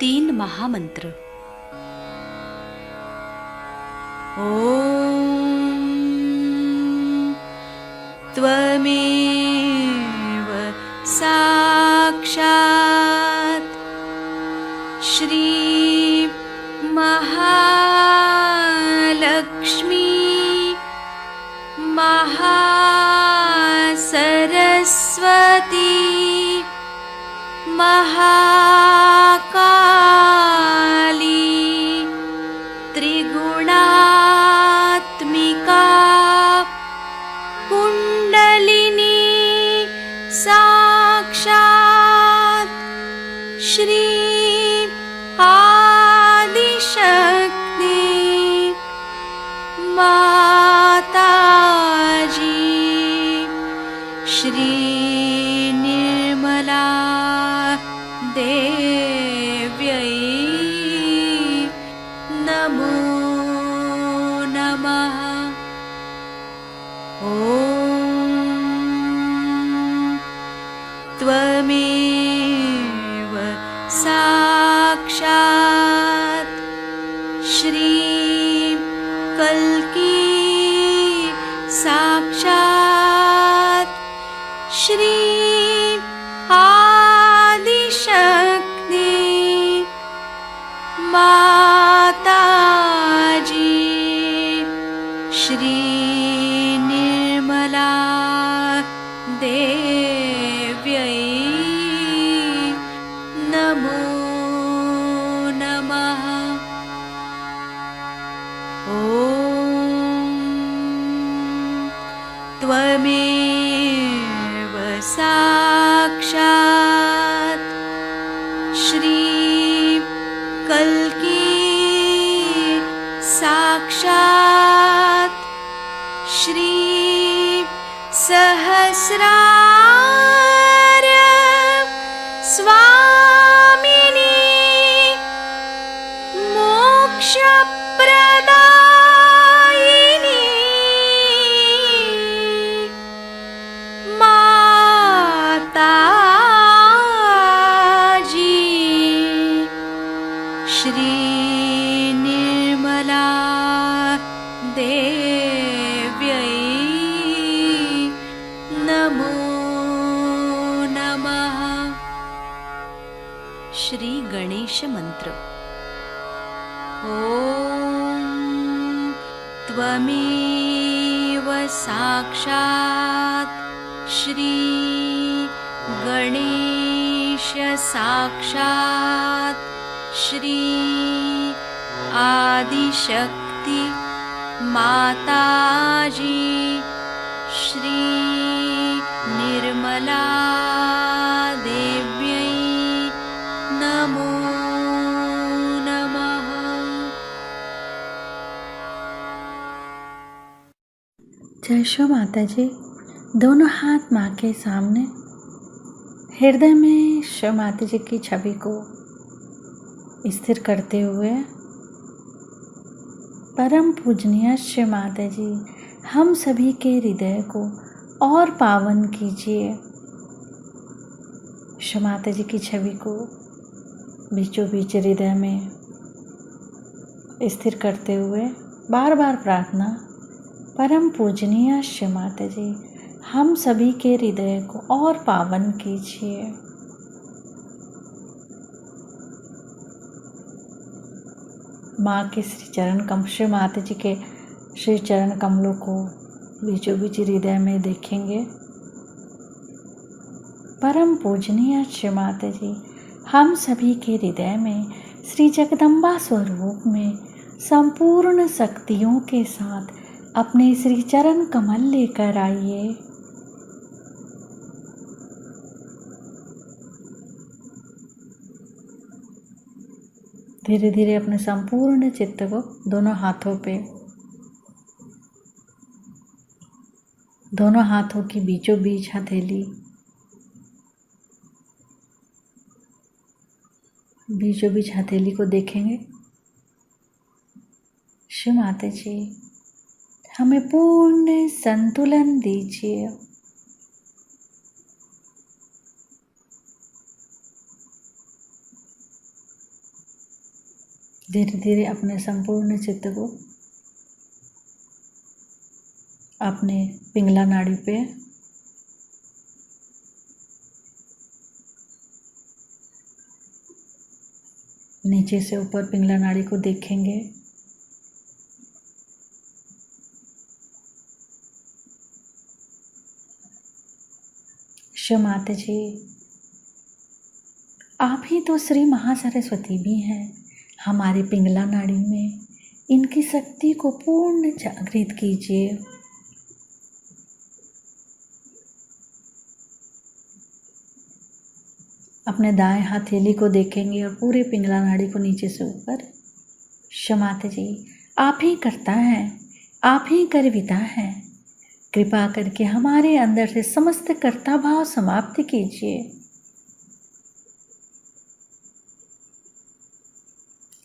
3 महामंत्र। ॐ त्वमेव साक्षात् श्री महालक्ष्मी महासरस्वती महाकाली त्रिगुणात्मिका कुण्डलिनी साक्षात् श्री आदिशक्ति माताजी श्री निर्मला देव्यै नमो नमः। ॐ त्वमेव साक्षात् श्री कल्की साक्षात् श्री आदिशक्ति माताजी श्री निर्मला देव्यै नमो नमः। ॐ त्वमेव साक्षात् श्री कल्की साक्षात् श्री सहस्रार स्वामिनी मोक्षप्रदायिनी माताजी श्री निर्मला देव्यै नमो नमः। श्री गणेश मंत्र। ॐ त्वमेव साक्षात् श्री गणेश साक्षात् श्री आदिशक्ति माताजी श्री निर्मला देव्यै नमो नमः। जय शो माता जी। दोनों हाथ माँ के सामने, हृदय में शो माता जी की छवि को स्थिर करते हुए परम पूजनीय श्री माता जी हम सभी के हृदय को और पावन कीजिए। श्री माता जी की छवि को बीचों बीच हृदय में स्थिर करते हुए बार बार प्रार्थना, परम पूजनीय श्री माता जी हम सभी के हृदय को और पावन कीजिए। माँ के श्री चरण कमल, श्री माता जी के श्री चरण कमलों को बीचों बीच हृदय में देखेंगे। परम पूजनीय श्री माता जी हम सभी के हृदय में श्री जगदम्बा स्वरूप में संपूर्ण शक्तियों के साथ अपने श्री चरण कमल लेकर आइए। धीरे धीरे अपने संपूर्ण चित्त को दोनों हाथों की बीचों बीच हथेली, बीचों बीच हथेली को देखेंगे। श्री माता जी हमें पूर्ण संतुलन दीजिए। धीरे धीरे अपने संपूर्ण चित्त को अपने पिंगला नाड़ी पे नीचे से ऊपर पिंगला नाड़ी को देखेंगे। शिव माता जी, आप ही तो श्री महासरस्वती भी हैं। हमारे पिंगला नाड़ी में इनकी शक्ति को पूर्ण जागृत कीजिए। अपने दाएं हथेली को देखेंगे और पूरे पिंगला नाड़ी को नीचे से ऊपर। शिव माता जी, आप ही करता है, आप ही करविता है। कृपा करके हमारे अंदर से समस्त कर्ता भाव समाप्त कीजिए।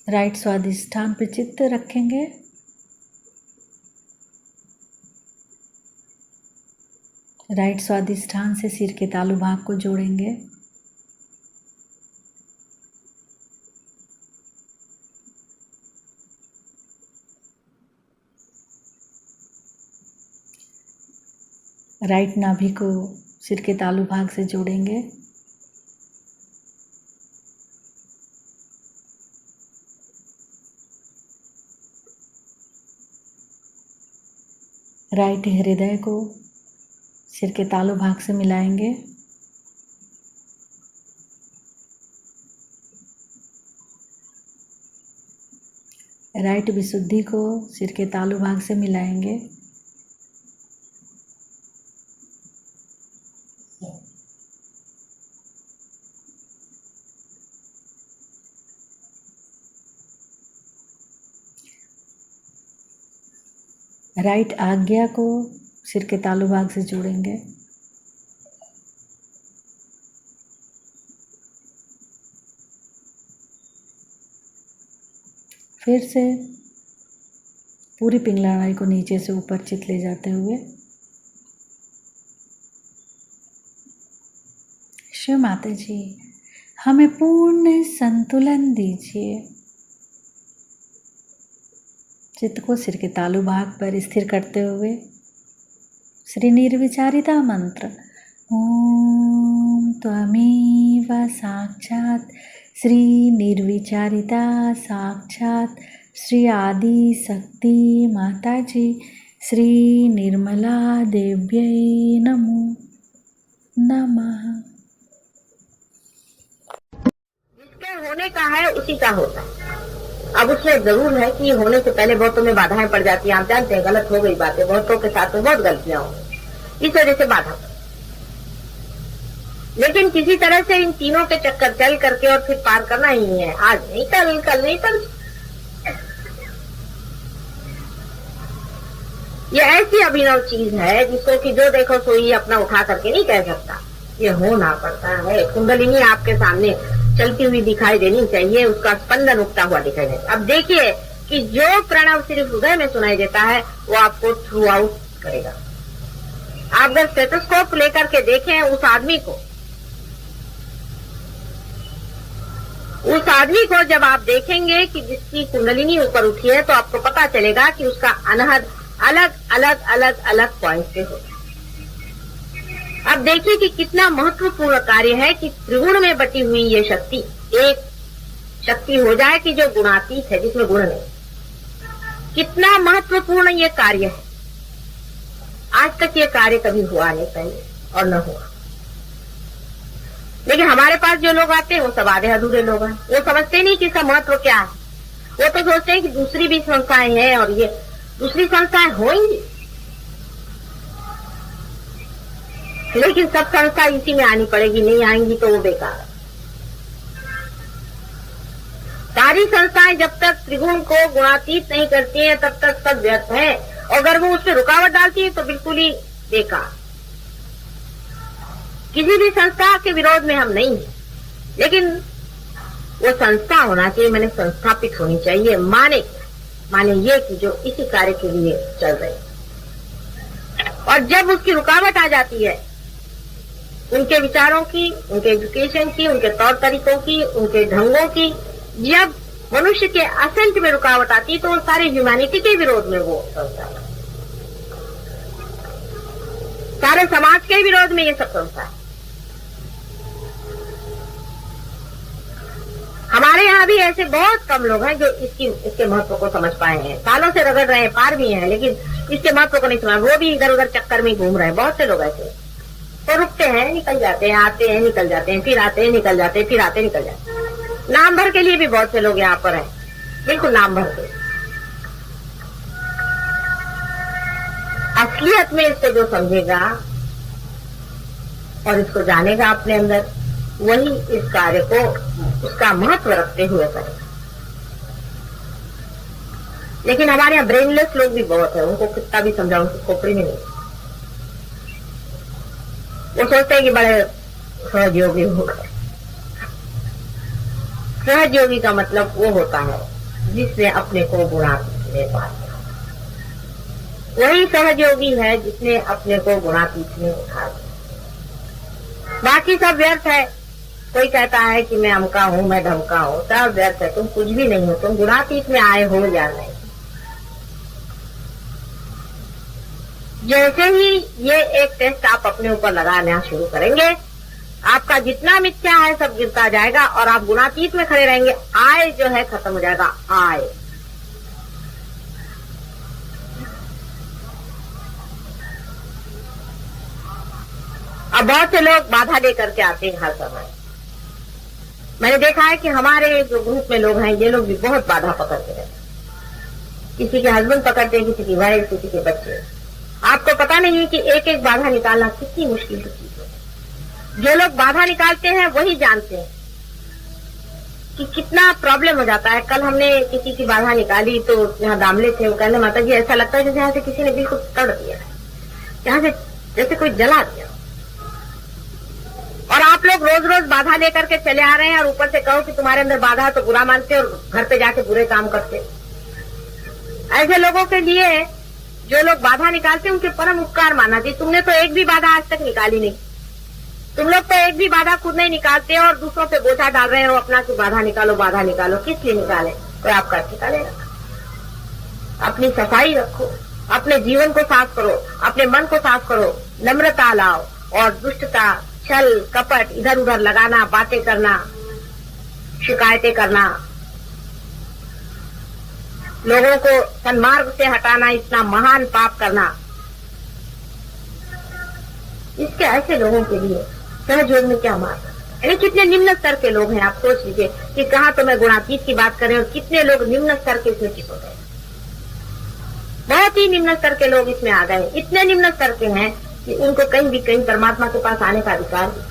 राइट स्वादिष्ठान पर चित्त रखेंगे। राइट स्वादिष्ठान से सिर के तालु भाग को जोड़ेंगे। राइट नाभि को सिर के तालु भाग से जोड़ेंगे। राइट हृदय को सिर के तालु भाग से मिलाएंगे। राइट विशुद्धि को सिर के तालु भाग से मिलाएंगे। राइट आज्ञा को सिर के तालु भाग से जोड़ेंगे। फिर से पूरी पिंगला नाड़ी को नीचे से ऊपर चित ले जाते हुए शिव माता जी, हमें पूर्ण संतुलन दीजिए। चित्त को सिर के तालु भाग पर स्थिर करते हुए श्री निर्विचारिता मंत्र ओम त्वमेव साक्षात श्री निर्विचारिता साक्षात श्री आदि शक्ति माता जी श्री निर्मला देव्यै नमो नमः। जिसके होने का है उसी का होता है। अब उसमें जरूर है कि होने से पहले बहुतों में बाधाएं पड़ जाती हैं। आप जानते हैं गलत हो गई बातें, बहुतों के साथ में बहुत गलतियां हो, इस वजह से बाधा। लेकिन किसी तरह से इन तीनों के चक्कर चल करके और फिर पार करना ही है। आज नहीं कल नहीं कल। ये ऐसी अभिनव चीज है जिसको कि जो देखो सो ही अपना उठा करके नहीं कह सकता। ये होना पड़ता है। कुंडलिनी आपके सामने चलती हुई दिखाई देनी चाहिए, उसका स्पंदन उठता हुआ दिखाई देता। अब देखिए कि जो प्रणव सिर्फ हृदय में सुनाई देता है वो आपको थ्रू आउट करेगा। आप अगर स्टेथोस्कोप लेकर के देखें उस आदमी को जब आप देखेंगे कि जिसकी कुंडलिनी ऊपर उठी है तो आपको पता चलेगा कि उसका अनहद अलग पॉइंट पे होगा। अब देखिए कि कितना महत्वपूर्ण कार्य है कि त्रिगुण में बटी हुई ये शक्ति एक शक्ति हो जाए कि जो गुणातीत है, जिसमें गुण नहीं। कितना महत्वपूर्ण ये कार्य है। आज तक ये कार्य कभी हुआ नहीं पहले और न हुआ। लेकिन हमारे पास जो लोग आते हैं वो सब आधे अधूरे लोग हैं। वो समझते नहीं कि इसका महत्व क्या है। वो तो सोचते हैं कि दूसरी भी संस्थाएं हैं और ये दूसरी संस्थाएं होंगी, लेकिन सब संस्था इसी में आनी पड़ेगी। नहीं आएंगी तो वो बेकार। सारी संस्थाएं जब तक त्रिगुण को गुणातीत नहीं करती हैं तब तक सब व्यर्थ है। और अगर वो उसमें रुकावट डालती है तो बिल्कुल ही बेकार। किसी भी संस्था के विरोध में हम नहीं हैं, लेकिन वो संस्था होना चाहिए, मैंने संस्थापित होनी चाहिए। माने ये कि जो इसी कार्य के लिए चल रहे हैं। और जब उसकी रुकावट आ जाती है उनके विचारों की, उनके एजुकेशन की, उनके तौर तरीकों की, उनके ढंगों की, जब मनुष्य के असेंट में रुकावट आती तो वो सारी ह्यूमैनिटी के विरोध में वो संस्था है, सारे समाज के विरोध में ये सब संस्था है। हमारे यहाँ भी ऐसे बहुत कम लोग हैं जो इसके महत्व को समझ पाए हैं। सालों से रगड़ रहे हैं, पार भी हैं, लेकिन इसके महत्व को नहीं समझ, वो भी इधर उधर चक्कर में घूम रहे हैं। बहुत से लोग ऐसे तो रुकते हैं, निकल जाते हैं, आते हैं, निकल जाते हैं, फिर आते हैं, निकल जाते हैं, फिर आते निकल जाते हैं। नाम भर के लिए भी बहुत से लोग यहाँ पर हैं, बिल्कुल नाम भर के। असलियत में इसको जो समझेगा और इसको जानेगा अपने अंदर, वही इस कार्य को उसका महत्व रखते हुए करेगा। लेकिन हमारे यहाँ ब्रेनलेस लोग भी बहुत है, उनको कितना भी समझाओ उनकी खोपड़ी में नहीं। वो सोचते हैं कि बड़े सहयोगी हो गए। सहयोगी का मतलब वो होता है जिसने अपने को गुणातीत में पा लिया। वही सहयोगी है जिसने अपने को गुणातीत में उठा लिया। बाकी सब व्यर्थ है। कोई कहता है कि मैं अमका हूं, मैं धमका हूं, सब व्यर्थ है। तुम कुछ भी नहीं हो, तुम गुणातीत में आए हो या नहीं। जैसे ही ये एक टेस्ट आप अपने ऊपर लगाना शुरू करेंगे, आपका जितना मिथ्या है सब गिरता जाएगा और आप गुणातीत में खड़े रहेंगे। आय जो है खत्म हो जाएगा। आय अब बहुत से लोग बाधा लेकर के आते हैं हर समय। मैंने देखा है कि हमारे जो ग्रुप में लोग हैं, ये लोग भी बहुत बाधा पकड़ते हैं। किसी के हस्बैंड पकड़ते हैं, किसी की वाइफ, किसी के बच्चे। आपको पता नहीं है कि एक एक बाधा निकालना कितनी मुश्किल की चीज है। जो लोग बाधा निकालते हैं वही जानते हैं कि कितना प्रॉब्लम हो जाता है। कल हमने किसी की बाधा निकाली तो यहाँ दामले थे, वो कहने माता जी ऐसा लगता है जैसे यहाँ से किसी ने बिल्कुल तड़ दिया है, यहाँ से जैसे कोई जला दिया। और आप लोग रोज रोज बाधा लेकर के चले आ रहे हैं और ऊपर से कहो कि तुम्हारे अंदर बाधा है तो बुरा मानते और घर पे जाके बुरे काम करते। ऐसे लोगों के लिए जो लोग बाधा निकालते उनके परम उपकार मानना चाहिए। तुमने तो एक भी बाधा आज तक निकाली नहीं। तुम लोग तो एक भी बाधा खुद नहीं निकालते और दूसरों पे बोझा डाल रहे हो अपना कि बाधा निकालो, बाधा निकालो। किस लिए निकाले? कोई आपका निकालेगा। अपनी सफाई रखो, अपने जीवन को साफ करो, अपने मन को साफ करो, नम्रता लाओ और दुष्टता, छल कपट, इधर उधर लगाना, बातें करना, शिकायतें करना, लोगों को सन्मार्ग से हटाना, इतना महान पाप करना, इसके ऐसे लोगों के लिए सहयोग में क्या मार्ग है? यानी कितने निम्न स्तर के लोग हैं। आप सोच लीजिए कि कहाँ तो मैं गुणातीत की बात करें और कितने लोग निम्न स्तर के इसमें चिप हो गए। बहुत ही निम्न स्तर के लोग इसमें आ गए। इतने निम्न स्तर के हैं कि उनको कहीं भी कहीं परमात्मा के पास आने का अधिकार है।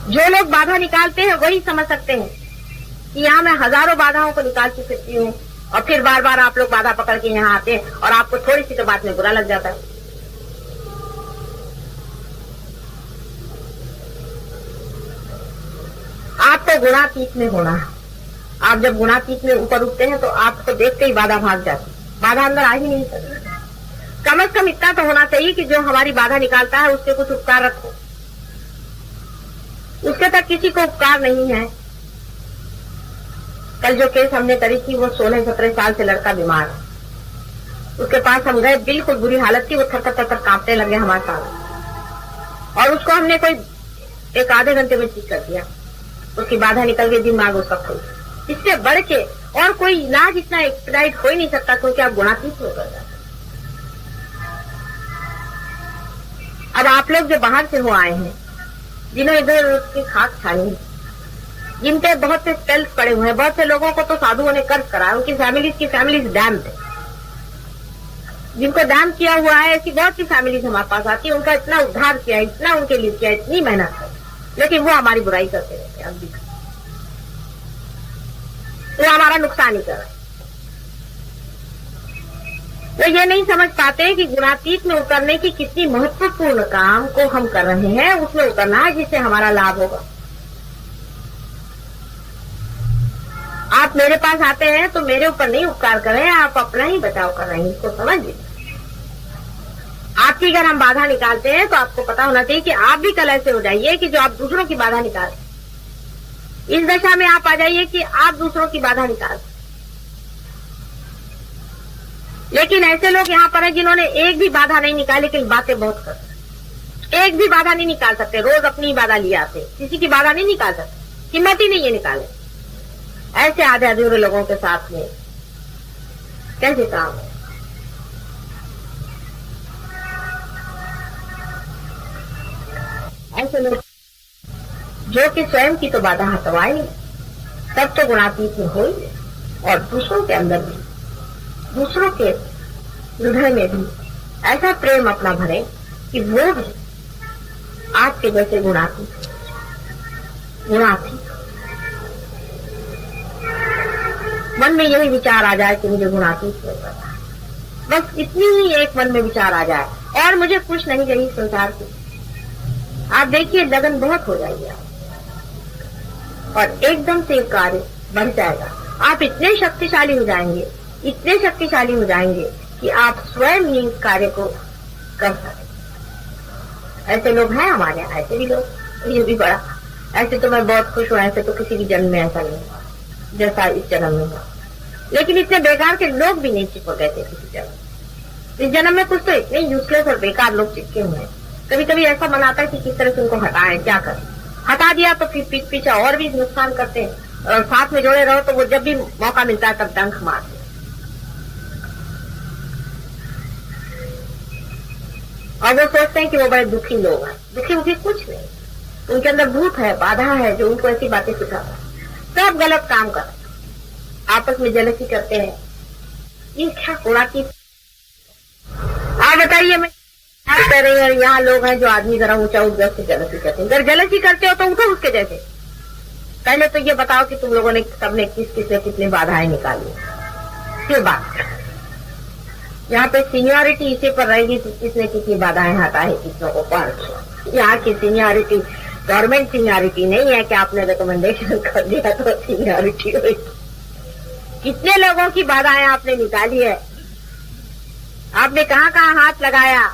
जो लोग बाधा निकालते हैं वही समझ सकते हैं कि यहाँ मैं हजारों बाधाओं को निकाल चुकी हूँ और फिर बार बार आप लोग बाधा पकड़ के यहाँ आते हैं और आपको थोड़ी सी तो बात में बुरा लग जाता है। आपको गुणातीत में होना है। आप जब गुणातीत में ऊपर उठते हैं तो आपको देखते ही बाधा भाग जाती है। बाधा अंदर आ ही नहीं सकती। कम से कम इतना तो होना चाहिए कि जो हमारी बाधा निकालता है उसके कुछ उपकार रखो। उसके तक किसी को उपकार नहीं है। कल जो केस हमने करी थी वो 16-17 साल से लड़का बीमार है। उसके पास हम गए, बिल्कुल बुरी हालत थी, वो थर-थर कांपने लगे हमारे साथ और उसको हमने कोई एक आधे घंटे में ठीक कर दिया। उसकी बाधा निकल गई, दिमाग उसका खुल। इससे बढ़ के और कोई इलाज इतना एक्सपेडाइट हो ही नहीं सकता क्योंकि आप गुणातीत होकर जाते। अब आप लोग जो बाहर से हो आए हैं, जिन्होंने इधर उसकी खाक खाई, जिन पे बहुत से स्पेल्स पड़े हुए हैं, बहुत से लोगों को तो साधुओं ने कर्ज करा, उनकी फैमिलीज डैम थे। जिनको डैम किया हुआ है, ऐसी बहुत सी फैमिलीज हमारे पास आती है। उनका इतना उद्धार किया, इतना उनके लिए किया, इतनी मेहनत है, लेकिन वो हमारी बुराई करते रहते हैं। अब भी वो हमारा नुकसान ही कर रहे हैं। वो ये नहीं समझ पाते कि गुणातीत में उतरने की कितनी महत्वपूर्ण काम को हम कर रहे हैं, उसमें उतरना है जिससे हमारा लाभ होगा। आप मेरे पास आते हैं तो मेरे ऊपर नहीं उपकार कर रहे हैं, आप अपना ही बचाव कर रहे हैं। इसको समझ लीजिए। आपकी अगर हम बाधा निकालते हैं तो आपको पता होना चाहिए कि आप भी कल ऐसे हो जाइए कि जो आप दूसरों की बाधा निकालें। इस दशा में आप आ जाइए कि आप दूसरों की बाधा निकाल। लेकिन ऐसे लोग यहाँ पर हैं जिन्होंने एक भी बाधा नहीं निकाली, लेकिन बातें बहुत करते। एक भी बाधा नहीं निकाल सकते, रोज अपनी बाधा लिए आते, किसी की बाधा नहीं निकाल सकते, हिम्मत ही नहीं है निकाले। ऐसे आधे अधूरे लोगों के साथ में कैसे काम है? ऐसे लोग जो कि स्वयं की तो बाधा हटवाए, तब तो गुणातीत में हो, और दूसरों के अंदर भी, दूसरों के हृदय में भी ऐसा प्रेम अपना भरे कि वो भी आपके जैसे गुणातीत मन में यही विचार आ जाए कि मुझे गुणातीत नहीं पता, बस इतनी ही एक मन में विचार आ जाए, और मुझे कुछ नहीं चाहिए संसार की। आप देखिए लगन बहुत हो जाएगी और एकदम से कार्य बढ़ जाएगा। आप इतने शक्तिशाली हो जाएंगे, इतने शक्तिशाली हो जाएंगे कि आप स्वयं ही इस कार्य को कर सकते। ऐसे लोग हैं हमारे यहाँ, ऐसे भी लोग, ये भी बड़ा। ऐसे तो मैं बहुत खुश हूँ, ऐसे तो किसी भी जन्म में ऐसा नहीं हुआ जैसा इस जन्म में हुआ। लेकिन इतने बेकार के लोग भी नहीं चिपक गए थे किसी जन्म। इस जन्म में कुछ तो इतने यूजलेस और बेकार लोग चिपके हुए हैं। कभी कभी ऐसा मन आता है कि किस तरह से उनको हटाएं, क्या करें। हटा दिया तो फिर पीछे पीछे और भी नुकसान करते हैं, और साथ में जोड़े रहो तो वो जब भी मौका मिलता है तब डंक मारते। और वो सोचते हैं कि वो बड़े दुखी लोग हैं। दुखी मुखी कुछ नहीं, उनके अंदर भूत है, बाधा है जो उनको ऐसी बातें सिखाता है। सब गलत काम कर, आपस में जलसी करते हैं। ये क्या गुणा की? आप बताइए, मैं आप कह रही हूँ यहाँ लोग हैं जो आदमी जरा ऊंचा उठ गए से जलसी करते हैं। अगर जलसी करते हो तो उठो उसके जैसे। पहले तो ये बताओ कि तुम लोगों ने सबने किसने कितनी बाधाएं निकाली, फिर बात। यहाँ पे सीनियरिटी इसी पर रहेगी कि किसने कितनी बाधाएं हटाई, किसनों को पार। यहाँ की सीनियरिटी गवर्नमेंट सीनियरिटी नहीं है कि आपने रिकमेंडेशन कर दिया तो सीनियरिटी हुई। कितने लोगों की बाधाएं आपने निकाली है, आपने कहाँ कहाँ हाथ लगाया,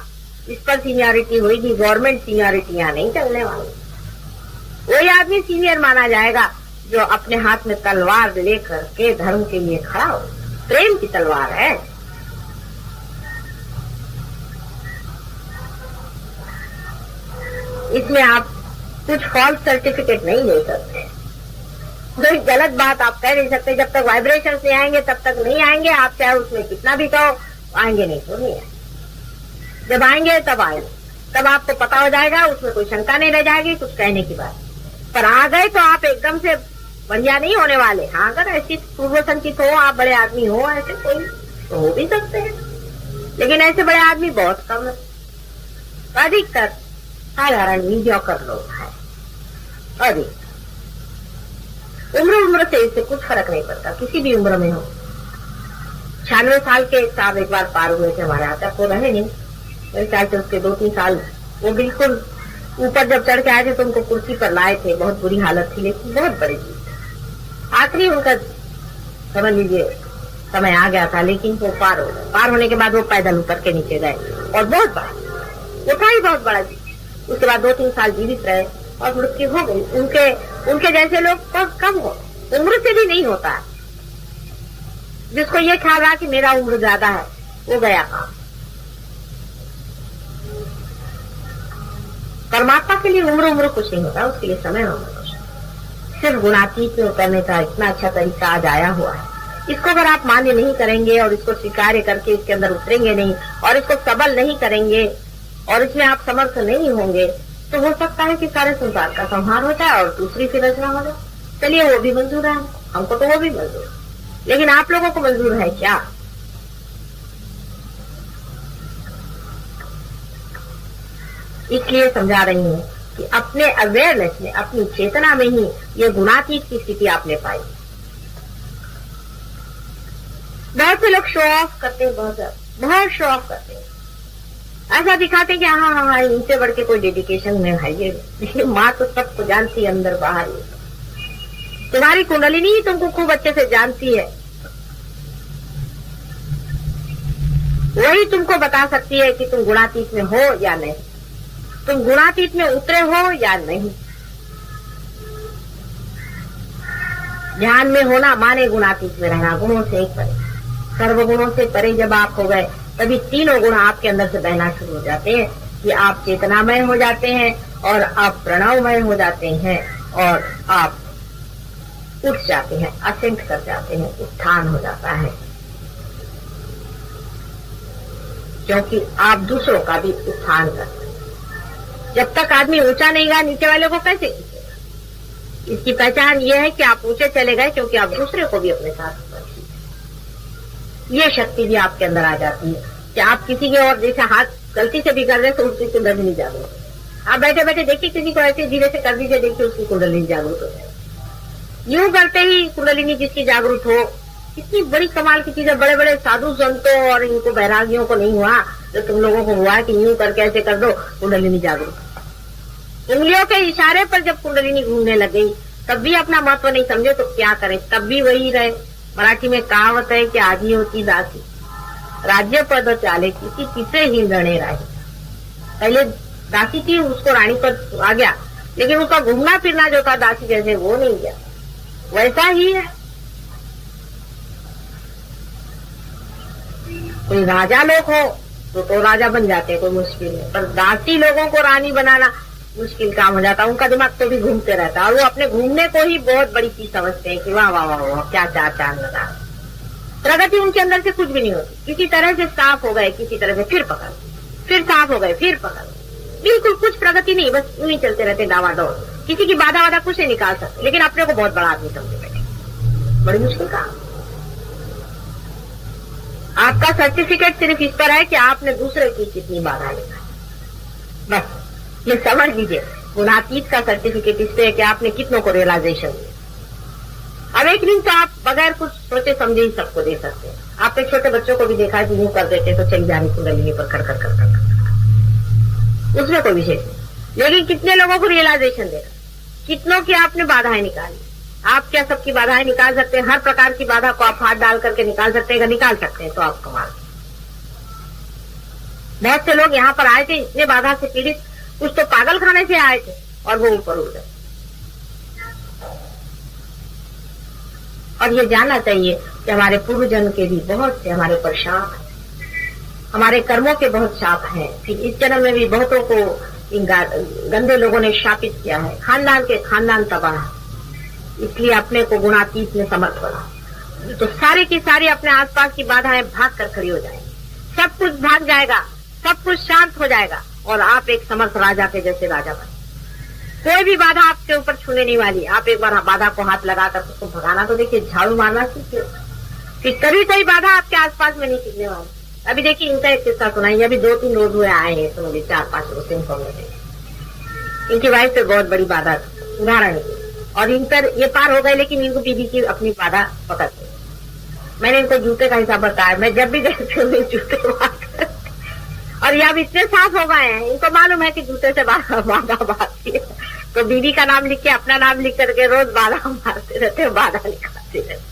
इस पर सीनियरिटी होगी। गवर्नमेंट सीनियरिटी यहाँ नहीं चलने वाली। वही आदमी सीनियर माना जाएगा जो अपने हाथ में तलवार लेकर के धर्म के लिए खड़ा हो। प्रेम की तलवार है। इसमें आप कुछ फॉल्स सर्टिफिकेट नहीं ले सकते, कोई गलत बात आप कह नहीं सकते। जब तक वाइब्रेशन नहीं आएंगे तब तक नहीं आएंगे। आप चाहे उसमें कितना भी कहो, आएंगे नहीं तो नहीं आएंगे। जब आएंगे तब आएंगे, तब आपको पता हो जाएगा, उसमें कोई शंका नहीं रह जाएगी कुछ कहने की बात। पर आ गए तो आप एकदम से बढ़िया नहीं होने वाले। हाँ, अगर ऐसी पूर्व संचित हो, आप बड़े आदमी हो, ऐसे कोई तो हो भी सकते हैं, लेकिन ऐसे बड़े आदमी बहुत कम है। अधिकतर साधारण मीडियोकर लोग हैं। अधिक उम्र से इससे कुछ फर्क नहीं पड़ता, किसी भी उम्र में हो। 96 साल के साहब एक बार पार हुए थे हमारे यहाँ, वो रहे नहीं मेरे ख्याल से उसके 2-3 साल। वो बिल्कुल ऊपर जब चढ़ के आए थे तो उनको कुर्सी पर लाए थे, बहुत बुरी हालत थी, लेकिन बहुत बड़ी चीज। आखिरी उनका समझ लीजिए समय आ गया था, लेकिन वो पार हो गए। पार होने के बाद वो पैदल उतर के नीचे गए, और बहुत बड़ा वो था ही, बहुत बड़ा चीज। उसके बाद 2-3 साल जीवित रहे और मृत्यु हो गई। उनके जैसे लोग बहुत कम हो, उम्र से भी नहीं होता है। जिसको ये ख्याल रहा कि मेरा उम्र ज्यादा है, वो गया काम। परमात्मा के लिए उम्र कुछ नहीं होता, उसके लिए समय होना कुछ। सिर्फ गुणातीत में उतरने का इतना अच्छा तरीका आज आया हुआ है। इसको अगर आप मान्य नहीं करेंगे और इसको स्वीकार्य करके इसके अंदर उतरेंगे नहीं, और इसको सबल नहीं करेंगे, और इसमें आप समर्थ नहीं होंगे, तो हो सकता है कि सारे संसार का संहार हो जाए और दूसरी फिर रचना हो जाए। चलिए, वो भी मंजूर है हमको, तो वो भी मंजूर, लेकिन आप लोगों को मंजूर है क्या? इसलिए समझा रही हूँ कि अपने अवेयरनेस में, अपनी चेतना में ही ये गुणातीत की स्थिति आपने पाई। बहुत से लोग शो ऑफ करते हैं, बहुत शो ऑफ करते हैं, ऐसा दिखाते हैं कि हाँ इनसे बढ़ के कोई डेडिकेशन में है। ये माँ तो सबको जानती है, अंदर बाहर। तुम्हारी कुंडलिनी ही तुमको खूब अच्छे से जानती है, वही तुमको बता सकती है कि तुम गुणातीत में हो या नहीं, तुम गुणातीत में उतरे हो या नहीं। ध्यान में होना माने गुणातीत में रहना, गुणों से एक परे, सर्वगुणों से परे जब आप हो गए तभी तीनों गुण आपके अंदर से बहना शुरू हो जाते हैं कि आप चेतनामय हो जाते हैं और आप प्रणवमय हो जाते हैं और आप उठ जाते हैं, असेंट कर जाते हैं, उत्थान हो जाता है, क्योंकि आप दूसरों का भी उत्थान करते हैं। जब तक आदमी ऊंचा नहीं गया नीचे वाले को कैसे खींचेगा? इसकी पहचान यह है कि आप ऊंचे चले गए क्योंकि आप दूसरे को भी अपने साथ ऊपर खींचे। ये शक्ति भी आपके अंदर आ जाती है कि आप किसी के और जैसे हाथ गलती से भी कर रहे तो उसकी कुंडलिनी जागरूक, आप बैठे बैठे देखिए किसी को ऐसे धीरे से कर दीजिए, देखिए उसकी कुंडलिनी जागरूक हो जाए। यूं करते ही कुंडलिनी जिसकी जागरूक हो, इतनी बड़ी कमाल की चीज है। बड़े बड़े साधु संतों और इनको बैरागियों को नहीं हुआ जो तुम लोगों को हुआ कि यूं करके ऐसे कर दो कुंडलिनी जागरूक। उंगलियों के इशारे पर जब कुंडलिनी घूमने लग गई तब भी अपना महत्व नहीं समझे तो क्या करें, तब भी वही रहे। मराठी में कहावत है कि आधी होती दासी, राज्य पद चाले किसी किसे ही रणे राही। पहले दासी थी, उसको रानी पद आ गया, लेकिन उसका घूमना फिरना जो था दासी जैसे वो नहीं गया। वैसा ही है, कोई राजा लोग हो तो राजा बन जाते हैं, कोई मुश्किल है, पर दासी लोगों को रानी बनाना मुश्किल काम हो जाता है। उनका दिमाग तो भी घूमते रहता है और वो अपने घूमने को ही बहुत बड़ी चीज समझते हैं कि वाह वाह वाह वाह क्या चार चांद लगा। प्रगति उनके अंदर से कुछ भी नहीं होती। किसी तरह से साफ हो गए, किसी तरह से फिर पकड़, फिर साफ हो गए, फिर पकड़, बिल्कुल कुछ प्रगति नहीं, बस यूं ही चलते रहते डावाडोल। किसी की बाधा वाधा कुछ नहीं निकाल सकते, लेकिन अपने को बहुत बड़ा आदमी समझे बैठे, बड़ी मुश्किल काम। आपका सर्टिफिकेट सिर्फ इस पर है कि आपने दूसरे की कितनी बाधा निकाली, बस ये समझ लीजिए। गुणातीत का सर्टिफिकेट इस पे है कि आपने कितनों को रियलाइजेशन दिया। अब एक दिन तो आप बगैर कुछ सोचे समझे ही सबको दे सकते हैं। आपने छोटे बच्चों को भी देखा कि यूं कर देते तो चली जानी कुंडलिनी पर कर कर कर कर, उसमें कोई विशेष नहीं। लेकिन कितने लोगों को रियलाइजेशन देगा, कितनों की आपने बाधाएं निकाली। आप क्या सबकी बाधाएं निकाल सकते हैं? हर प्रकार की बाधा को आप हाथ डाल करके निकाल सकते हैं, निकाल सकते हैं तो आप कमाल। बहुत से लोग यहाँ पर आए थे इतने बाधा से पीड़ित, कुछ तो पागल खाने से आए थे और वो ऊपर उड़ गए। और ये जानना चाहिए कि हमारे पूर्व जन्म के भी बहुत से हमारे ऊपर शाप है, हमारे कर्मों के बहुत शाप हैं। फिर इस जन्म में भी बहुतों को इन गंदे लोगों ने शापित किया है, खानदान के खानदान तबाह। इसलिए अपने को गुणातीत में समर्थ बना तो सारी की सारी अपने आसपास की बाधाएं भाग कर खड़ी हो जाएंगी, सब कुछ भाग जाएगा, सब कुछ शांत हो जाएगा और आप एक समर्थ राजा के जैसे राजा बने। कोई भी बाधा आपके ऊपर छूने नहीं वाली। आप एक बार बाधा को हाथ लगाकर उसको भगाना तो देखिए, झाड़ू मारना सीखिए, फिर कभी कोई बाधा आपके आसपास में नहीं टिकने वाली। अभी देखिए इनका एक किस्सा सुनाइए, अभी 2-3 रोज हुए आए हैं, सुनोगे 4-5 रोज इन्फॉर्मेशन। इनकी वाइफ पे बहुत बड़ी बाधा उदाहरण की और इन पर ये पार हो गए, लेकिन इनको बीबी की अपनी बाधा पकड़ गई। मैंने इनको जूते का हिसाब बताया, मैं जब भी देखती हूँ जूते मार, और ये अब इतने साफ हो गए हैं, इनको मालूम है कि जूते से बाधा मारती है, तो बीवी का नाम लिख के अपना नाम लिख करके रोज बाधा मारते रहते हैं, बाधा निकालते रहते।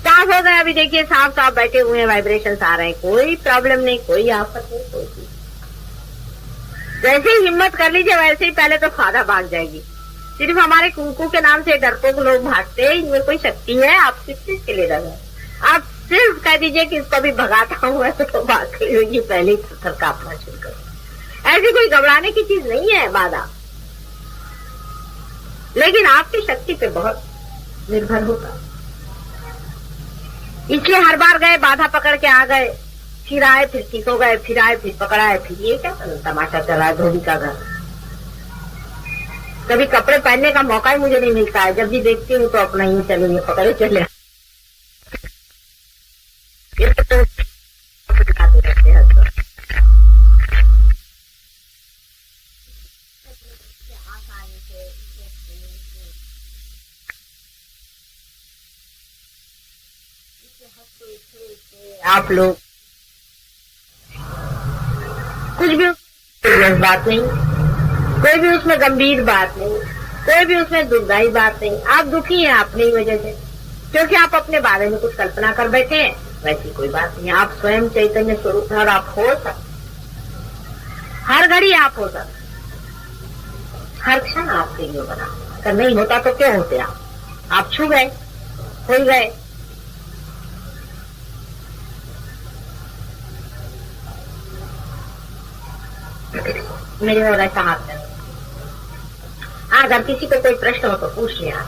साफ हो गए, अभी देखिए साफ साफ बैठे हुए हैं, वाइब्रेशन आ रहे हैं, कोई प्रॉब्लम नहीं, कोई आफत नहीं, कोई चीज। जैसे ही हिम्मत कर लीजिए वैसे ही पहले तो बाधा भाग जाएगी। सिर्फ हमारे कुंकू के नाम से डरपोक लोग भागते हैं, इनमें कोई शक्ति है? आप किस चीज के लिए डर है? आप सिर्फ कह दीजिए कि इसको भी भगाता हूँ तो बात खड़ी होगी, पहले ही पत्थर काटना शुरू करो। ऐसी कोई घबराने की चीज नहीं है बाधा, लेकिन आपकी शक्ति पे बहुत निर्भर होगा। इसलिए हर बार गए, बाधा पकड़ के आ गए, फिर आए, फिर ठीक हो गए, फिर आए, फिर पकड़ाए, फिर ये क्या तमाशा चला है धोबी का घर। कभी कपड़े पहनने का मौका ही मुझे नहीं मिलता है, जब भी देखती हूँ तो अपना ही चले पकड़े चले रहते हैं। आप लोग कुछ भी बात नहीं, कोई भी उसमें गंभीर बात नहीं, कोई भी उसमें दुखदायी बात नहीं। आप दुखी हैं अपनी वजह से, क्योंकि आप अपने बारे में कुछ कल्पना कर बैठे हैं। वैसी कोई बात नहीं, आप स्वयं चैतन्य स्वरूप हैं और आप हो सकते, हर घड़ी आप हो सकते, हर क्षण आपके लिए बना। अगर नहीं होता तो क्यों होते आप? आप छू गए, हो गए। मेरे और ऐसा हाथ है। अगर किसी को कोई प्रश्न हो तो पूछ लिया,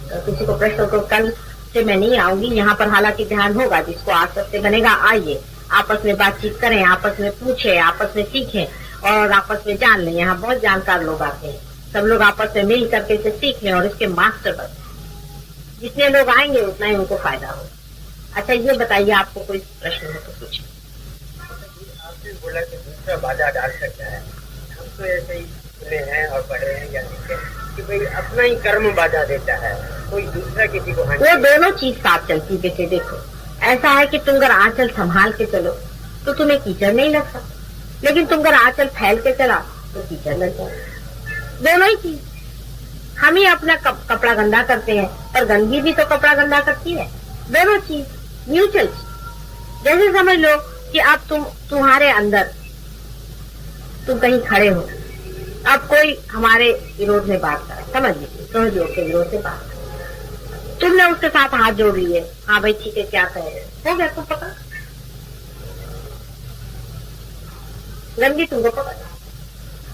तो किसी को प्रश्न हो तो कल से मैं नहीं आऊंगी यहाँ पर, हालांकि ध्यान होगा, जिसको आसक्त से बनेगा आइए, आपस में बातचीत करें, आपस में पूछें, आपस में सीखें और आपस में जान लें। यहाँ बहुत जानकार लोग आते हैं, सब लोग आपस में मिल करके इसे सीख लें और इसके मास्टर बने। जितने लोग आएंगे उतना ही उनको फायदा हो। अच्छा ये बताइए, आपको कोई प्रश्न हो तो पूछिए। आपने बोला कि दूसरा बाधा डाल सकता है, हम तो ऐसे ही सुने हैं और पढ़े हैं या लिखे कि भाई अपना ही कर्म बाधा देता है, कोई दूसरा किसी को वो दोनों चीज साथ चलती। जैसे देखो, ऐसा है कि तुम अगर आंचल संभाल के चलो तो तुम्हें कीचड़ नहीं लग सकता, लेकिन तुम अगर आंचल फैल के चला तो कीचड़ लग जाए। दोनों ही चीज। हम ही अपना कपड़ा गंदा करते हैं, पर गंदगी भी तो कपड़ा गंदा करती है। दोनों चीज म्यूचुअल चीज। जैसे समझ लो कि अब तुम्हारे अंदर तुम कहीं खड़े हो, अब कोई हमारे विरोध में बात करे, समझ लीजिए सहयोग के विरोध से बात करे, तुमने उसके साथ हाथ जोड़ लिए, हाँ भाई ठीक है क्या कह रहे हो गया, तुम पकड़ गंदगी, तुमको पकड़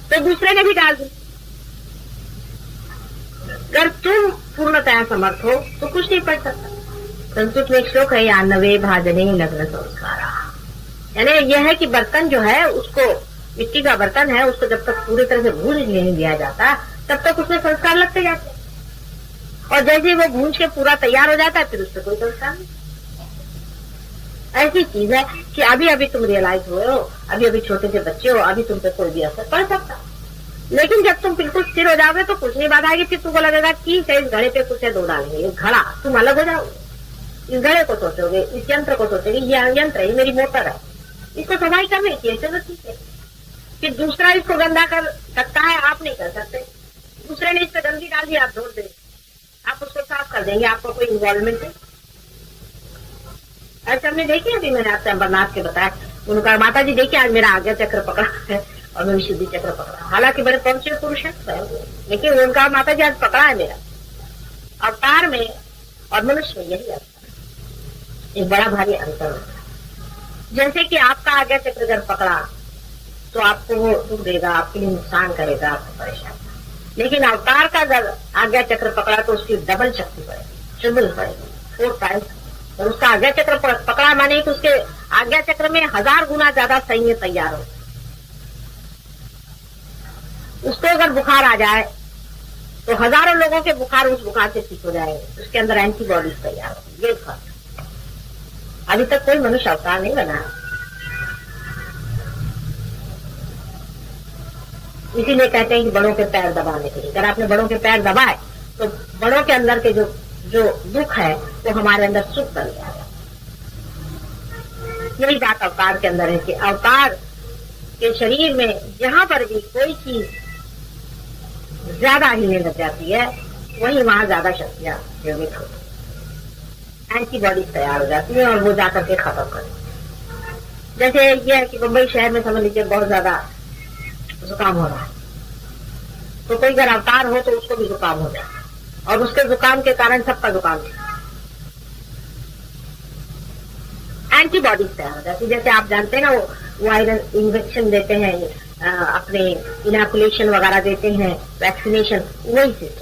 तो दूसरे ने भी डाल दी। अगर तुम पूर्णतया समर्थ हो तो कुछ नहीं पढ़ सकता। संस्कृत में एक श्लोक है, या नवे भाजने लग्न संस्कारा, यानी यह है कि बर्तन जो है उसको, मिट्टी का बर्तन है, उसको जब तक पूरी तरह से भूंज नहीं दिया जाता तब तक उसमें संस्कार लगते जाते हैं, और जैसे वो भूंज के पूरा तैयार हो जाता है फिर उससे कोई संस्कार नहीं। ऐसी चीज है कि अभी अभी तुम रियलाइज हुए हो, अभी अभी छोटे से बच्चे हो, अभी तुम पे कोई भी असर पड़ सकता, लेकिन जब तुम बिल्कुल स्थिर हो जाओगे तो कुछ नहीं बाधा आएगी। फिर तुमको लगेगा कि इस घड़े पे कुछ दो डालेंगे, ये घड़ा, तुम अलग हो जाओगे। इस घड़े को सोचोगे, इस यंत्र को सोचोगे, ये यंत्र है, मेरी मोटर है, इसको सफाई करनी चाहिए, चलो ठीक है। फिर दूसरा इसको गंदा कर सकता है, आप नहीं कर सकते। दूसरे ने इस पे गंदगी डाल दी, आप धो देंगे, आप उसको साफ कर देंगे, आपका कोई इन्वॉल्वमेंट है। ऐसे हमने देखी, अभी मैंने आपसे अमरनाथ के बताया, उनका माता जी देखिए आज मेरा आज्ञा चक्र पकड़ा है और मैं विशुद्धि चक्र पकड़ा, हालांकि बड़े पहुंचे पुरुष है, लेकिन उनका माता जी आज पकड़ा है मेरा अवतार में और मनुष्य में। यही अंतर, एक बड़ा भारी अंतर होता है। जैसे कि आपका आज्ञा चक्र अगर पकड़ा तो आपको वो दुख देगा, आपके लिए नुकसान करेगा, आपको परेशान, लेकिन अवतार का अगर आज्ञा चक्र पकड़ा तो उसकी डबल शक्ति पड़ेगी, ट्रिपल पड़ेगी, 4 टाइम्स। और उसका आज्ञा चक्र पकड़ा माने कि उसके आज्ञा चक्र में 1000 गुना ज्यादा सैन्य तैयार हो। उसको अगर बुखार आ जाए तो हजारों लोगों के बुखार उस बुखार से ठीक हो जाएंगे, उसके अंदर एंटीबॉडीज तैयार हो। ये फर्क, अभी तक कोई मनुष्य अवतार नहीं बना, इसीलिए कहते हैं कि बड़ों के पैर दबाने के लिए। अगर आपने बड़ों के पैर दबाए तो बड़ों के अंदर के जो दुख है वो हमारे अंदर सुख बन जाएगा। यही बात अवतार के अंदर है कि अवतार के शरीर में जहां पर भी कोई चीज ज्यादा हिलने लग जाती है वहीं वहां ज्यादा शक्तियां निर्मित होती, एंटीबॉडीज तैयार हो जाती है और वो जाकर के खत्म करती। जैसे ये है कि मुंबई शहर में समझ लीजिए बहुत ज्यादा जुकाम हो रहा है, तो कोई अगर अवतार हो तो उसको भी जुकाम हो जाए, और उसके जुकाम के कारण सबका जुकाम एंटीबॉडीज तैयार हो जाती। जैसे आप जानते हैं ना, वो वायरल इंजेक्शन देते हैं, अपने इनोकुलेशन वगैरह देते हैं, वैक्सीनेशन, वही से।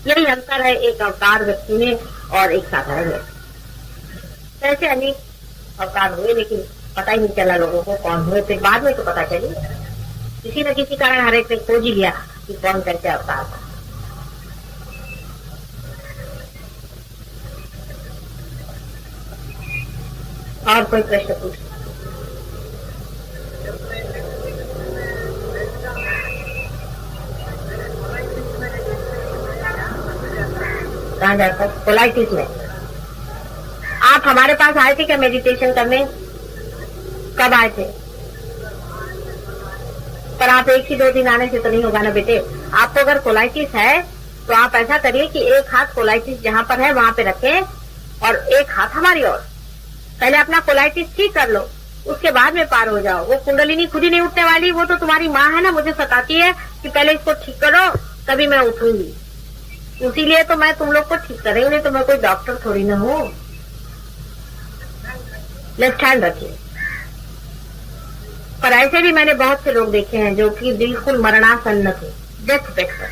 यही अंतर है एक अवतार व्यक्ति में और एक साधारण व्यक्ति। ऐसे अनेक अवतार हुए लेकिन पता ही नहीं चला लोगों को कौन हुए, फिर बाद में तो पता चली, किसी न किसी कारण हर एक ने खोज ही लिया कि कौन कैसे अवतार था। और कोई प्रश्न पूछ, कहाँ जाता? कोलाइटिस में। आप हमारे पास आए थे क्या मेडिटेशन करने? कब आए थे? पर आप 1 ही 2 दिन आने से तो नहीं होगा ना बेटे। आपको अगर कोलाइटिस है तो आप ऐसा करिए कि एक हाथ कोलाइटिस जहां पर है वहां पे रखें और एक हाथ हमारी ओर। पहले अपना कोलाइटिस ठीक कर लो, उसके बाद में पार हो जाओ। वो कुंडलिनी खुद ही नहीं उठने वाली, वो तो तुम्हारी माँ है ना, मुझे सताती है कि पहले इसको ठीक करो तभी मैं उठूंगी। इसीलिए तो मैं तुम लोग को ठीक कर रही हूँ, नहीं तो मैं कोई डॉक्टर थोड़ी ना हूँ। लेफ्ट हैंड रखिए। पर ऐसे भी मैंने बहुत से लोग देखे हैं जो कि बिल्कुल मरणासन्न थे, डेथ पे थे,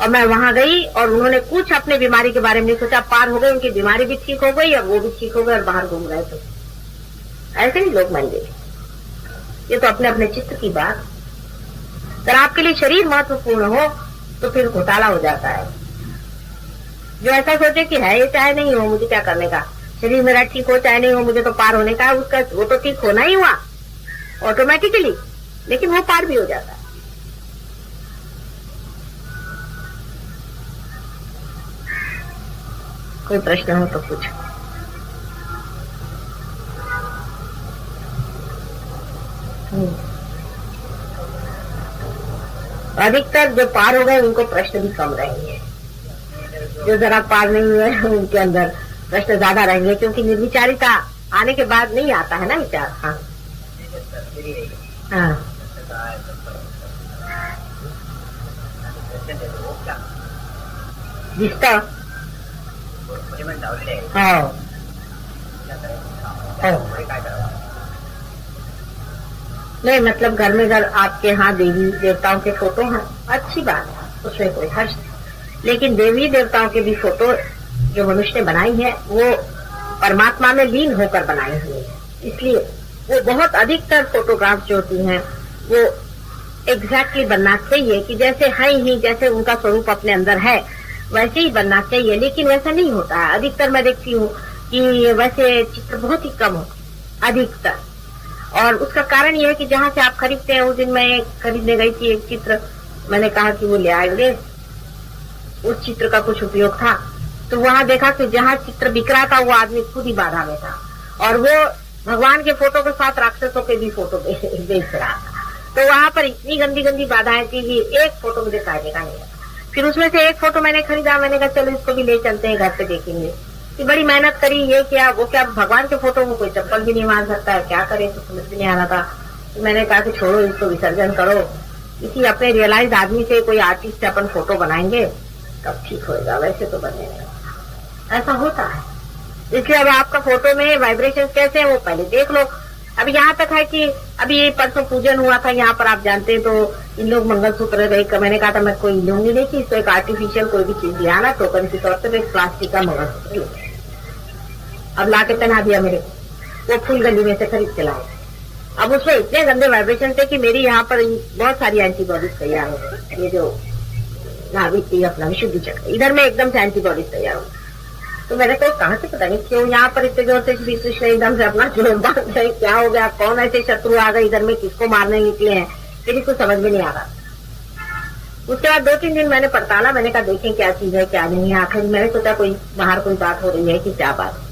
और मैं वहां गई और उन्होंने कुछ अपने बीमारी के बारे में नहीं सोचा, पार हो गए, उनकी बीमारी भी ठीक हो गई और वो भी ठीक हो गए और बाहर घूम रहे थे। ऐसे भी लोग मैंने देखे। ये तो अपने अपने चित्त की बात। अगर आपके लिए शरीर महत्वपूर्ण हो तो फिर घोटाला हो जाता है। जो ऐसा सोचे कि है ये चाहे नहीं हो, मुझे क्या करने का, शरीर मेरा ठीक हो चाहे नहीं हो, मुझे तो पार होने का है, उसका वो तो ठीक होना ही हुआ ऑटोमेटिकली, लेकिन वो पार भी हो जाता है। कोई प्रश्न हो तो पूछो। अधिकतर जो पार हो गए उनको प्रश्न भी कम रहेंगे, जो जरा पार नहीं हुए उनके अंदर प्रश्न ज्यादा रहेंगे, क्योंकि निर्विचारिता आने के बाद नहीं आता है ना विचार। हाँ हाँ जिसका नहीं, मतलब घर में अगर आपके यहाँ देवी देवताओं के फोटो हैं, अच्छी बात है, उसमें कोई हर्ष नहीं। लेकिन देवी देवताओं के भी फोटो जो मनुष्य ने बनाई है वो परमात्मा में लीन होकर बनाई हुई है, इसलिए वो बहुत अधिकतर फोटोग्राफ जो होती हैं वो एग्जैक्टली बनना चाहिए कि जैसे है ही, जैसे उनका स्वरूप अपने अंदर है वैसे ही बनना चाहिए। लेकिन वैसा नहीं होता है। अधिकतर मैं देखती हूँ कि वैसे चित्र बहुत ही कम होते अधिकतर, और उसका कारण यह है कि जहाँ से आप खरीदते हैं, उस दिन मैं खरीदने गई थी एक चित्र, मैंने कहा कि वो ले आएंगे, उस चित्र का कुछ उपयोग था, तो वहां देखा कि जहाँ चित्र बिक रहा था वो आदमी खुद ही बाधा में था, और वो भगवान के फोटो के साथ राक्षसों के भी फोटो बेच रहा था। तो वहां पर इतनी गंदी गंदी बाधाएं थी कि एक फोटो मुझे काटने का नहीं था। फिर उसमें से एक फोटो मैंने खरीदा, मैंने कहा चलो इसको भी ले चलते हैं, घर पे देखेंगे। कि बड़ी मेहनत करी, ये क्या वो क्या, भगवान के फोटो में कोई चप्पल भी नहीं मार सकता है, क्या करे, तो समझ भी नहीं आ रहा था। तो मैंने कहा कि छोड़ो इसको, विसर्जन करो, किसी अपने रियलाइज आदमी से, कोई आर्टिस्ट से अपन फोटो बनाएंगे तब ठीक होएगा, वैसे तो बनेगा। ऐसा होता है। इसलिए अब आपका फोटो में वाइब्रेशन कैसे है वो पहले देख लो। अब यहाँ तक है कि अभी ये परसों पूजन हुआ था यहाँ पर, आप जानते हैं, तो इन लोग मंगलसूत्र रहे, मैंने कहा था मैं कोई लूंगी नहीं, कि इसको एक आर्टिफिशियल कोई भी चीज लिया ना, टोकन के तौर पर एक प्लास्टिक का मंगलसूत्र अब ला के पहना दिया मेरे को, वो फूल गली में से खरीद के लाए। अब उसमें इतने गंदे वाइब्रेशन थे कि मेरी यहाँ पर बहुत सारी एंटीबॉडीज तैयार हो गई। ये जो नाभिक थी अपना विशुद्धि चक्र, इधर में एकदम से एंटीबॉडीज तैयार हो गई। तो मैंने कहा कहाँ से पता नहीं क्यों यहाँ पर इतने जोर से श्री कृष्ण एकदम से अपना जोर बांध गए, क्या हो गया, कौन ऐसे शत्रु आ गए इधर में, किसको मारने निकले हैं, फिर कुछ समझ में नहीं आ रहा। उसके बाद 2-3 दिन मैंने पड़ताला, मैंने कहा देखें क्या चीज है क्या नहीं है। आखिर मैंने सोचा कोई बाहर कोई बात हो रही है कि क्या बात।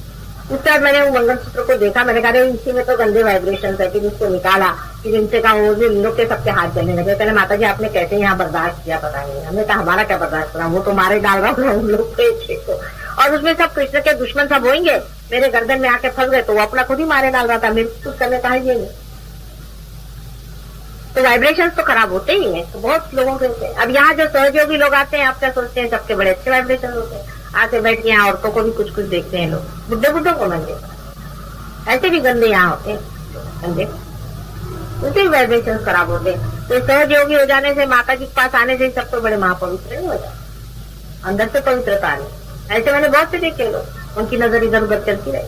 उसके बाद मैंने वो मंगलसूत्र को देखा, मैंने कहा इसी में तो गंदे वाइब्रेशन है। फिर उसको निकाला, फिर इनसे कहा वो इन लोग के सबके हाथ जलने लगे। पहले माता जी आपने कैसे यहाँ बर्दाश्त किया पता नहीं। हमने कहा हमारा क्या बर्दाश्त करा, वो तो मारे डाल रहा हूँ उन लोग को, और उसमें सब कृष्ण के दुश्मन सब होंगे, मेरे गर्दन में आके फंस गए, तो वो अपना खुद ही मारे डाल रहा था, मेरे कुछ करने कहा ही नहीं। तो वाइब्रेशंस तो खराब होते ही हैं, तो बहुत लोगों के होते हैं। अब यहाँ जो सहयोगी लोग आते हैं, आप क्या सोचते हैं सबके बड़े अच्छे वाइब्रेशन होते हैं, आके बैठ के यहाँ औरतों को भी कुछ कुछ देखते हैं लोग, बुड्ढे बुड्ढों को मन देखा, ऐसे भी गंदे यहाँ होते हैं, गंदे उनके भी वाइब्रेशन खराब होते हैं। तो सहयोगी हो जाने से, माता जी के पास आने से सबको बड़े महापवित्र नहीं हो जाते, अंदर से पवित्रता नहीं। ऐसे मैंने बहुत से देखे लोग, उनकी नजर इधर उधर चलती रही,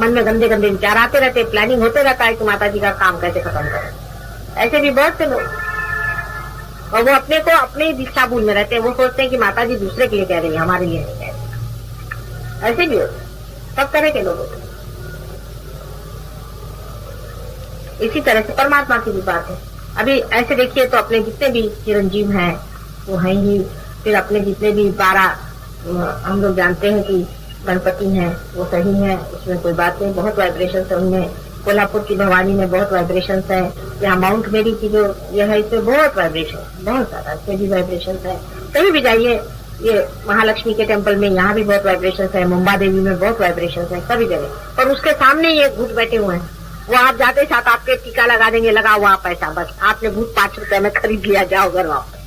मन में गंदे गंदे विचार आते रहते, प्लानिंग होते रहता है कि माता जी का काम कैसे खत्म करें। ऐसे भी बहुत से लोग, और वो अपने को अपने ही दीक्षा भूल में रहते हैं, वो सोचते हैं कि माता जी दूसरे के लिए कह रही है, हमारे लिए नहीं कह रही। ऐसे भी होते, सब तरह के लोग होते। इसी तरह से परमात्मा की भी बात है। अभी ऐसे देखिए तो अपने जितने भी चिरंजीव हैं वो हैं ही, फिर अपने जितने भी 12 हम लोग जानते हैं कि गणपति हैं वो सही है, उसमें कोई बात नहीं, बहुत वाइब्रेशन है उनमें। कोल्हापुर की भवानी में बहुत वाइब्रेशन है, यहाँ माउंट मेरी की जो यह है इसमें बहुत वाइब्रेशन, बहुत ज्यादा, इसमें भी वाइब्रेशन है। कहीं भी जाइए, ये महालक्ष्मी के टेम्पल में यहाँ भी बहुत वाइब्रेशन है, मुंबा देवी में बहुत वाइब्रेशन है, सभी जगह। और उसके सामने ये भूत बैठे हुए हैं, वो आप जाते साथ आपके टीका लगा देंगे, लगा हुआ पैसा, बस आपने भूत 5 रुपए में खरीद लिया, जाओ घर वापस।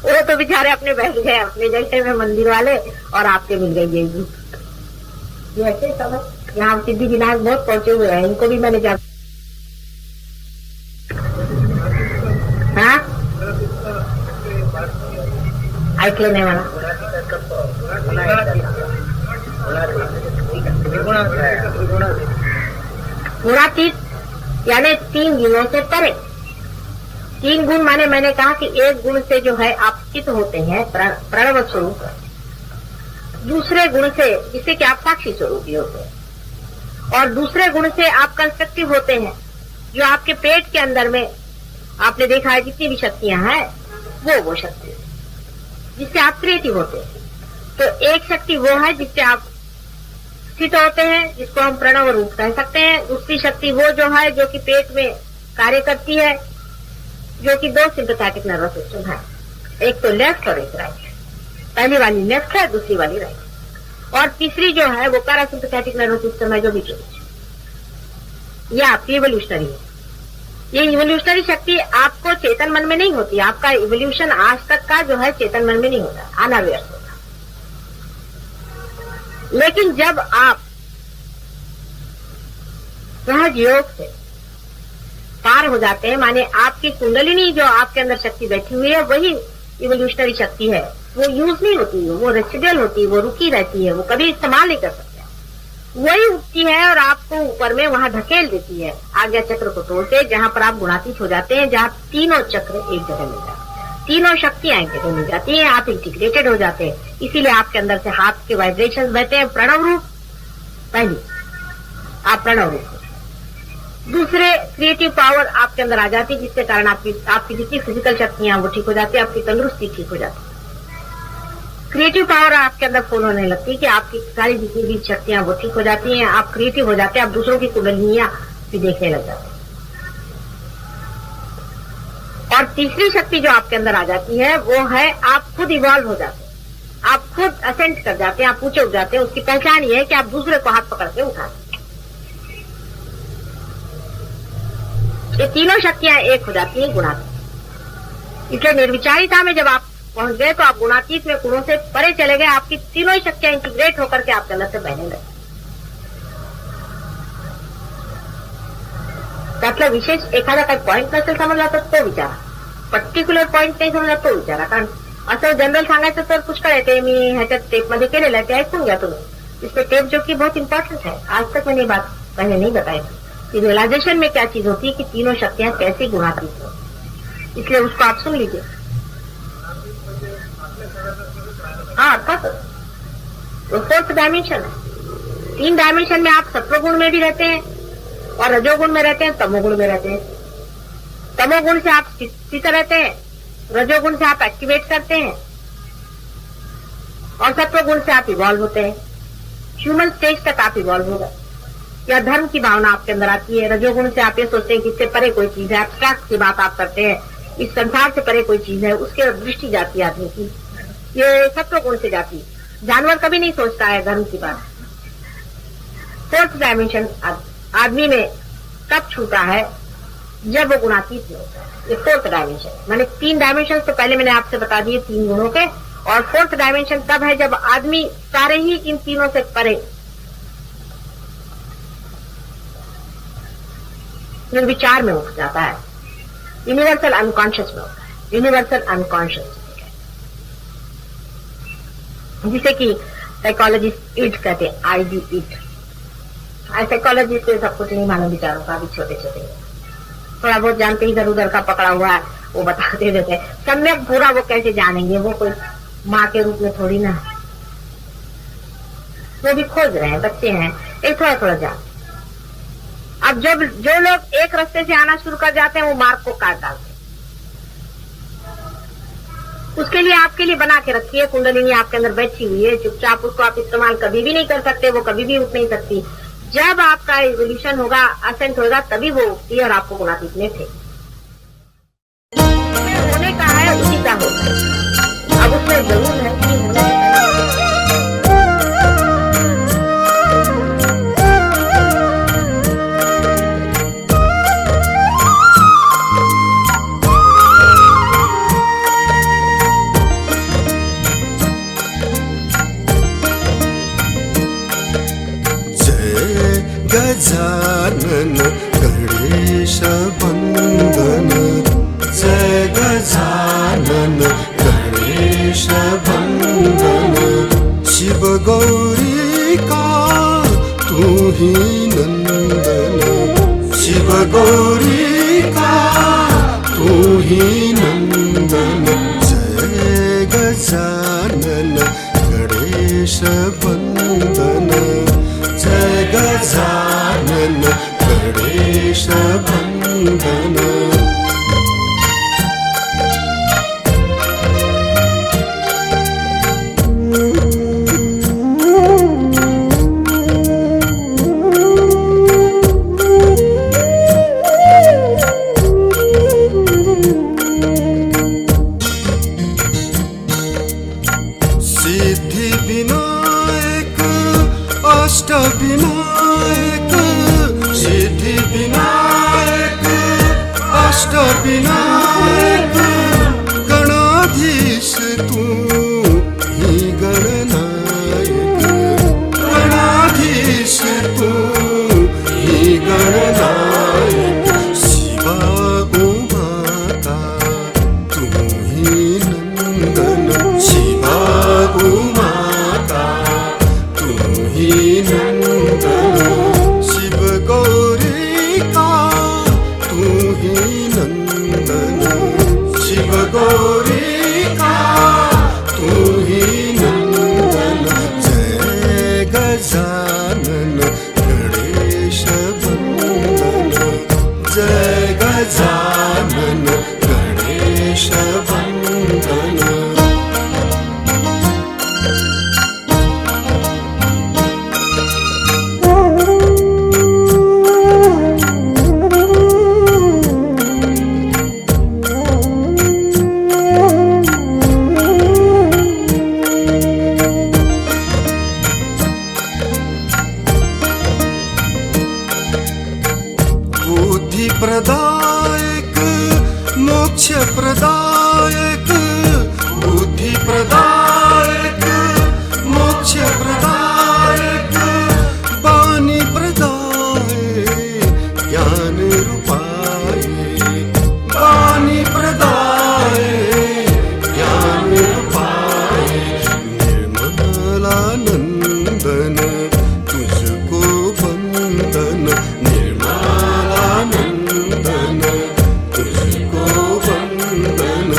वो तो बेचारे अपने बैठ गए अपने जगह में मंदिर वाले, और आपके मिल गई ये ग्रुप। ये ऐसे समझ, यहाँ सिद्धि विनायक बहुत पहुंचे हुए हैं, इनको भी मैंने जा ऐकले नहीं वाला गुणातीत यानी 3 गुणों से परे। 3 गुण माने मैंने कहा कि एक गुण से जो है आप चित होते हैं प्रणव स्वरूप, दूसरे गुण से जिससे कि आप साक्षी स्वरूप ही होते हैं, और दूसरे गुण से आप कंस्ट्रक्टिव होते हैं, जो आपके पेट के अंदर में आपने देखा है जितनी भी शक्तियां हैं वो शक्ति जिससे आप क्रिएटिव होते हैं। तो एक शक्ति वो है जिससे आप स्थित होते हैं, जिसको हम प्रणव रूप कह सकते हैं। दूसरी शक्ति वो जो है जो कि पेट में कार्य करती है, जो कि 2 सिंपैथेटिक नर्वस सिस्टम है, एक तो लेफ्ट और एक राइट। पहली वाली लेफ्ट है, दूसरी वाली राइट, और तीसरी जो है वो पैरासिम्पैथेटिक नर्वस सिस्टम है जो बीच में। ये आपकी इवोल्यूशनरी है। ये इवोल्यूशनरी शक्ति आपको चेतन मन में नहीं होती, आपका इवोल्यूशन आज तक का जो है चेतन मन में नहीं होता, अनअवेयर होता। लेकिन जब आप सहज योग से पार हो जाते हैं, माने आपकी कुंडलिनी जो आपके अंदर शक्ति बैठी हुई है वही इवोल्यूशनरी शक्ति है, वो यूज नहीं होती है, वो रेसिडुअल होती है, वो रुकी रहती है, वो कभी इस्तेमाल नहीं कर सकते। वही उठती है और आपको ऊपर में वहां धकेल देती है आज्ञा चक्र को तोड़ते, जहां पर आप गुणातीत हो जाते हैं, जहां तीनों चक्र एक जगह मिल जाते हैं, तीनों शक्तियां एक जगह मिल जाती हैं, आप इंटीग्रेटेड हो जाते हैं। इसीलिए आपके अंदर से हाथ के वाइब्रेशन बहते हैं प्रणव रूप। पहली आप प्रणव रूप, दूसरे क्रिएटिव पावर आपके अंदर आ जाती है, जिसके कारण आपकी जितनी फिजिकल शक्तियां वो ठीक हो जाती है, आपकी तंदुरुस्ती ठीक हो जाती है। क्रिएटिव पावर आपके अंदर फोन होने लगती है कि आपकी सारी जितनी भी शक्तियां वो ठीक हो जाती हैं, आप क्रिएटिव हो जाते हैं, आप दूसरों की कुंडलिनियां भी देखने लग जाते हैं। और तीसरी शक्ति जो आपके अंदर आ जाती है वो है आप खुद इवॉल्व हो जाते हैं, आप खुद असेंट कर जाते हैं, आप ऊंचे उठ जाते हैं। उसकी पहचान ये है कि आप दूसरे को हाथ पकड़ के उठाते हैं। ये तीनों शक्तियां एक हो जाती हैं गुणातीत। इसलिए निर्विचारिता में जब आप पहुंच गए तो आप गुणातीत में गुणों से परे चले गए, आपकी तीनों ही शक्तियां इंटीग्रेट होकर के आपके अंदर से बहने लगे। त्यातला विशेष एखादा काही पॉइंट नसेल समजला तर तो विचारा, पर्टिक्युलर पॉइंट नाही समजला तो विचारा, कारण असं जनरल सांगायचं तर पुष्कळ आहे, ते मी ह्याच्यात टेपमध्ये केलेलं आहे, ते ऐकून घ्या तुम्ही। इसमें टेप जो कि बहुत इंपॉर्टेंट है, आज तक मैंने बात पहले नहीं बताई कि रियलाइजेशन में क्या चीज होती है कि तीनों शक्तियां कैसे गुणातीत हो, इसलिए उसको आप सुन लीजिए। हाँ अर्थात वो 4th डायमेंशन है। 3 डायमेंशन में आप सत्वगुण में भी रहते हैं और रजोगुण में रहते हैं, तमोगुण में रहते हैं। तमोगुण से आप स्थित रहते हैं, रजोगुण से आप एक्टिवेट करते हैं, और सत्वगुण से आप इवॉल्व होते हैं। ह्यूमन स्टेज तक आप इवॉल्व हो गए, या धर्म की भावना आपके अंदर आती है। रजोगुण से आप ये सोचते हैं कि इससे परे कोई चीज है, एब्स्ट्रैक्ट की बात आप करते हैं, इस संसार से परे कोई चीज है, उसके दृष्टि जाती है आदमी की। ये सत्वगुण से जाती है। जानवर कभी नहीं सोचता है धर्म की बात। 4th डायमेंशन आदमी में कब छूता है, जब वो गुणातीत में होता है। ये 4th डायमेंशन, मैंने 3 डायमेंशन तो पहले मैंने आपसे बता दिए 3 गुणों के, और 4th डायमेंशन तब है जब आदमी सारे ही इन तीनों से परे निर्विचार में उठ जाता है, यूनिवर्सल अनकॉन्शियस में होता है। यूनिवर्सल अनकॉन्शियस जिसे कि साइकोलॉजिस्ट इट कहते हैं, आईडी इट। साइकोलॉजिस्ट को सब कुछ नहीं मालूम बेचारों का, अभी छोटे छोटे थोड़ा बहुत जानते ही, इधर उधर का पकड़ा हुआ है वो बताते रहते हैं। सम्यक पूरा वो कैसे जानेंगे, वो कोई माँ के रूप में थोड़ी ना, वो भी खोज रहे हैं, बच्चे हैं, एक थोड़ा थोड़ा जान। अब जो लोग एक रास्ते से आना शुरू कर जाते हैं वो मार्ग को काट डालते हैं। उसके लिए आपके लिए बना के रखी है कुंडलिनी, आपके अंदर बैठी हुई है, चुपचाप उसको आप इस्तेमाल कभी भी नहीं कर सकते, वो कभी भी उठ नहीं सकती। जब आपका इवोल्यूशन होगा, असेंट होगा, तभी वो उठती है और आपको गुणातीत में थे होने का है, उसी का होता है। अब उसमें जरूर है कि होने गजानन गणेश वंदन, जय गजानन गणेश वंदन। शिव गौरी का तू ही नंदन, शिव गौरी का तू ही नंदन। जय गजानन गणेश वंदन, जय गजानन गणेश वंदन। सिद्धि विनायक अष्ट विनायक, सिद्धि विनायक अष्ट विनायक। गणाधीश तू ही गणनायक, गणाधीश तू ही गणनायक। शिवा उमा का तू ही नंदन, शिवा उमा का तू ही नंदन। शिव गौरी का तू ही नंदन, शिव गौरी का तू ही नंदन। जय गजानन गणेश वंदन, जय गजानन गणेश वंदन। बुद्धि प्रदायक मोक्ष प्रदायक, बुद्धि प्रदायक मोक्ष प्रदायक। वाणी प्रदाय ज्ञान रूपाय, वाणी प्रदाय ज्ञान रूपाय। निर्मलानंदन तुझको वंदन, निर्मलानंदन तुझको वंदन।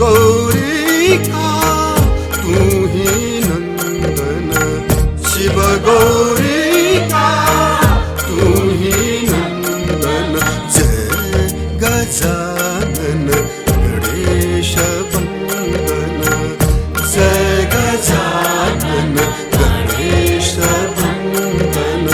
गौरी का तू ही नंदन, शिव गौरी का तू ही नंदन। जय गजानन गणेश वंदन, जय गजानन गणेश वंदन।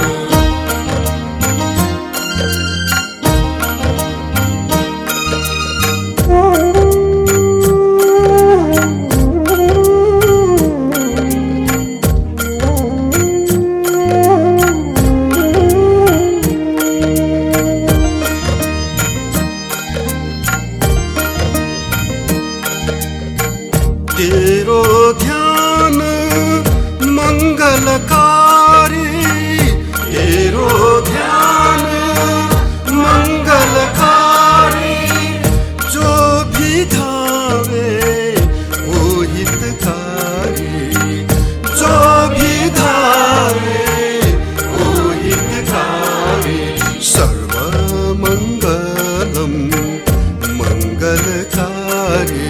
तेरो ध्यान मंगलकारी, तेरो ध्यान मंगलकारी। जो भी धावे वो हितकारी, जो भी धावे वो हितकारी। सर्वमंगलम मंगलकारी,